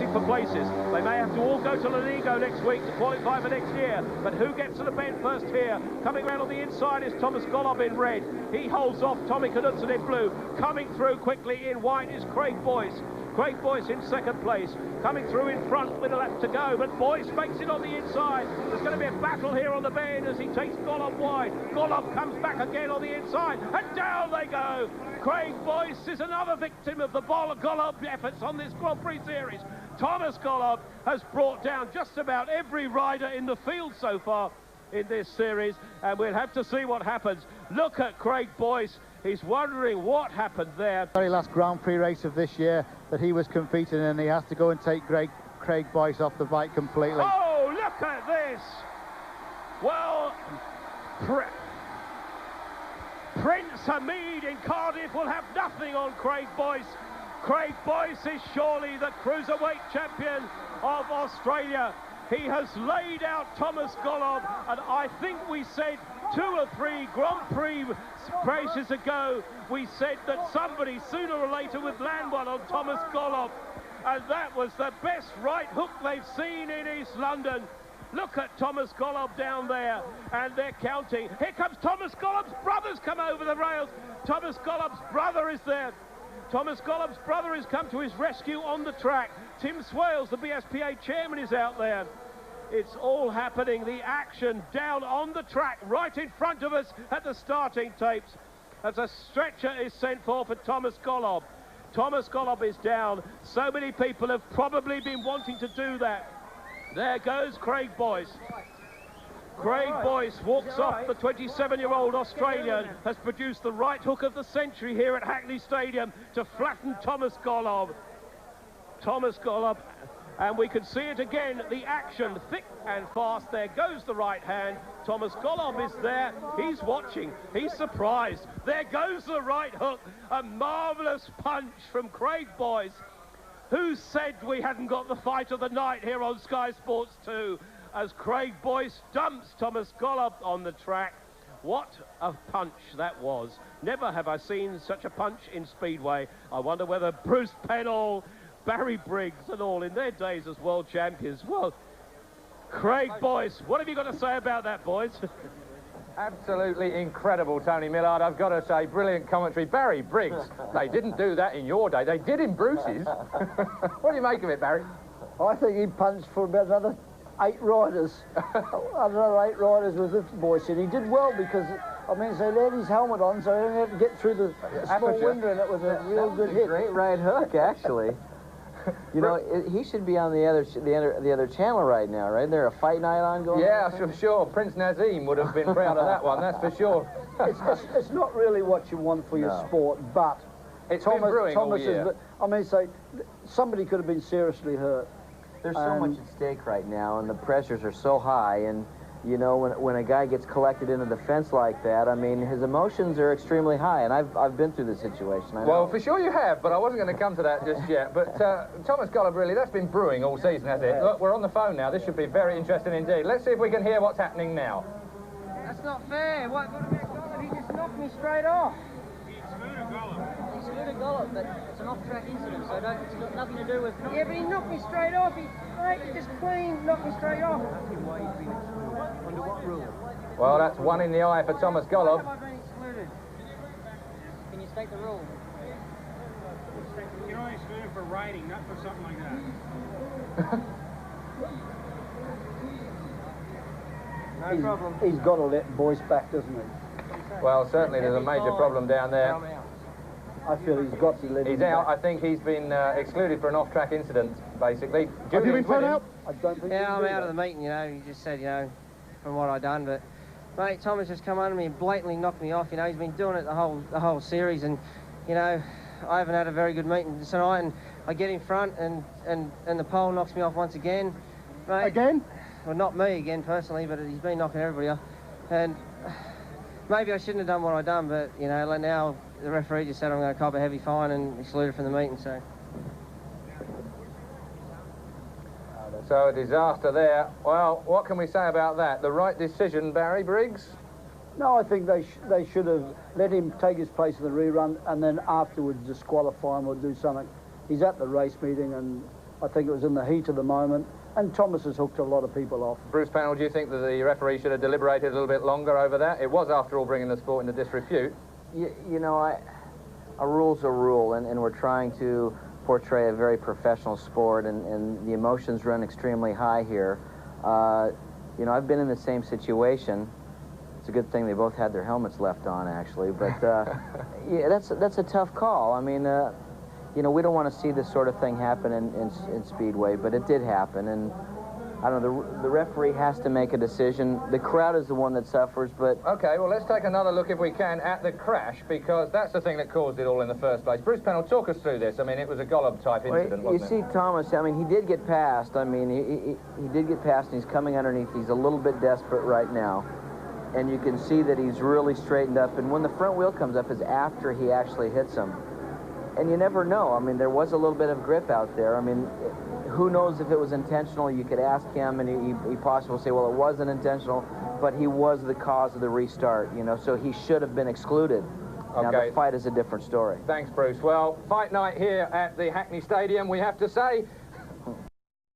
for places. They may have to all go to Lanigo next week to qualify for next year, but who gets to the bend first here? Coming around on the inside is Thomas Gollob in red. He holds off Tommy Knudsen in blue. Coming through quickly in white is Craig Boyce. Craig Boyce in second place, coming through in front with a lap to go, but Boyce makes it on the inside. There's going to be a battle here on the bend as he takes Gollob wide. Gollob comes back again on the inside, and down they go. Craig Boyce is another victim of the Gollob efforts on this Grand Prix series. Thomas Gollob has brought down just about every rider in the field so far in this series, and we'll have to see what happens. Look at Craig Boyce. He's wondering what happened there. Very last Grand Prix race of this year that he was competing in, he has to go and take Craig Boyce off the bike completely. Oh, look at this! Well, Prince Hamid in Cardiff will have nothing on Craig Boyce. Craig Boyce is surely the cruiserweight champion of Australia. He has laid out Thomas Gollob, and I think we said 2 or 3 Grand Prix races ago, we said that somebody sooner or later would land one on Thomas Gollob, and that was the best right hook they've seen in East London. Look at Thomas Gollob down there, and they're counting. Here comes Thomas Gollob's brother's come over the rails. Thomas Gollob's brother is there. Thomas Gollob's brother has come to his rescue on the track. Tim Swales, the BSPA chairman, is out there. It's all happening, the action down on the track, right in front of us at the starting tapes, as a stretcher is sent for Thomas Gollob. Thomas Gollob is down. So many people have probably been wanting to do that. There goes Craig Boyce. Craig Boyce walks off. The 27-year-old Australian has produced the right hook of the century here at Hackney Stadium to flatten Thomas Gollob. Thomas Gollob, and we can see it again, the action, thick and fast. There goes the right hand. Thomas Gollob is there. He's watching. He's surprised. There goes the right hook. A marvellous punch from Craig Boyce. Who said we hadn't got the fight of the night here on Sky Sports 2? As Craig Boyce dumps Thomas Gollob on the track. What a punch that was. Never have I seen such a punch in Speedway. I wonder whether Bruce Pennell, Barry Briggs and all in their days as world champions. Well, Craig Boyce, what have you got to say about that, boys? Absolutely incredible, Tony Millard. I've got to say, brilliant commentary. Barry Briggs, they didn't do that in your day. They did in Bruce's. What do you make of it, Barry? I think he punched for about another 8 riders. Another 8 riders with this Boyce, and he did well because, I mean, so he had his helmet on, so he only had to get through the small window, and it was a real good hit. Great right hook, actually. You know, he should be on the other channel right now, right? There a fight night on going? Yeah, sure. Prince Nazim would have been proud of that one, that's for sure. It's not really what you want for your sport, but it's been brewing all year. I mean, so somebody could have been seriously hurt. There's so much at stake right now, and the pressures are so high, and you know, when a guy gets collected in a defense like that, I mean, his emotions are extremely high, and I've been through this situation. I know. Well, for sure you have, but I wasn't going to come to that just yet. But Thomas Gollob, really, that's been brewing all season, hasn't it? Look, we're on the phone now. This should be very interesting indeed. Let's see if we can hear what's happening now. That's not fair. What about Gollob? He just knocked me straight off. He excluded Gollob, but it's an off-track incident, so it's got nothing to do with... Yeah, but he knocked me straight off. He just clean knocked me straight off. Under what rule? Well, that's one in the eye for Thomas Gollob. Why have I been excluded? Can you state the rule? You're only excluded for riding, not for something like that. No problem. He's got to let Boyce back, doesn't he? Well, certainly there's a major problem down there. I feel he's got to let him out. back. I think he's been excluded for an off-track incident, basically. Have you been put out? I don't think Yeah, I'm out of the meeting, you know. He just said, you know, from what I done, but mate, Thomas just come under me and blatantly knocked me off. You know, he's been doing it the whole series, and you know, I haven't had a very good meeting tonight, and I get in front, and the pole knocks me off once again. Mate, Again? Well, not me again personally, but he's been knocking everybody off, and maybe I shouldn't have done what I done, but you know, like now the referee just said I'm going to cop a heavy fine and excluded from the meeting, so. So a disaster there. Well, what can we say about that? The right decision, Barry Briggs? No, I think they should have let him take his place in the rerun and then afterwards disqualify him or do something. He's at the race meeting, and I think it was in the heat of the moment, and Thomas has hooked a lot of people off. Bruce Pennell, do you think that the referee should have deliberated a little bit longer over that? It was, after all, bringing the sport into disrepute. You know, a rule's a rule, and we're trying to portray a very professional sport, and the emotions run extremely high here. You know, I've been in the same situation. It's a good thing they both had their helmets left on, actually, but yeah, that's a tough call. I mean, you know, we don't want to see this sort of thing happen in Speedway, but it did happen, and I don't know, the referee has to make a decision. The crowd is the one that suffers, but... Okay, well, let's take another look, if we can, at the crash, because that's the thing that caused it all in the first place. Bruce Pennell, talk us through this. I mean, it was a Gollob-type incident, wasn't it? You see, Thomas, I mean, he did get past. I mean, he did get past, and he's coming underneath. He's a little bit desperate right now, and you can see that he's really straightened up, and when the front wheel comes up is after he actually hits him. And you never know. I mean, there was a little bit of grip out there. I mean, who knows if it was intentional? You could ask him, and he possibly say, well, it wasn't intentional, but he was the cause of the restart, you know, so he should have been excluded. Now, the fight is a different story. Thanks, Bruce. Well, fight night here at the Hackney Stadium, we have to say.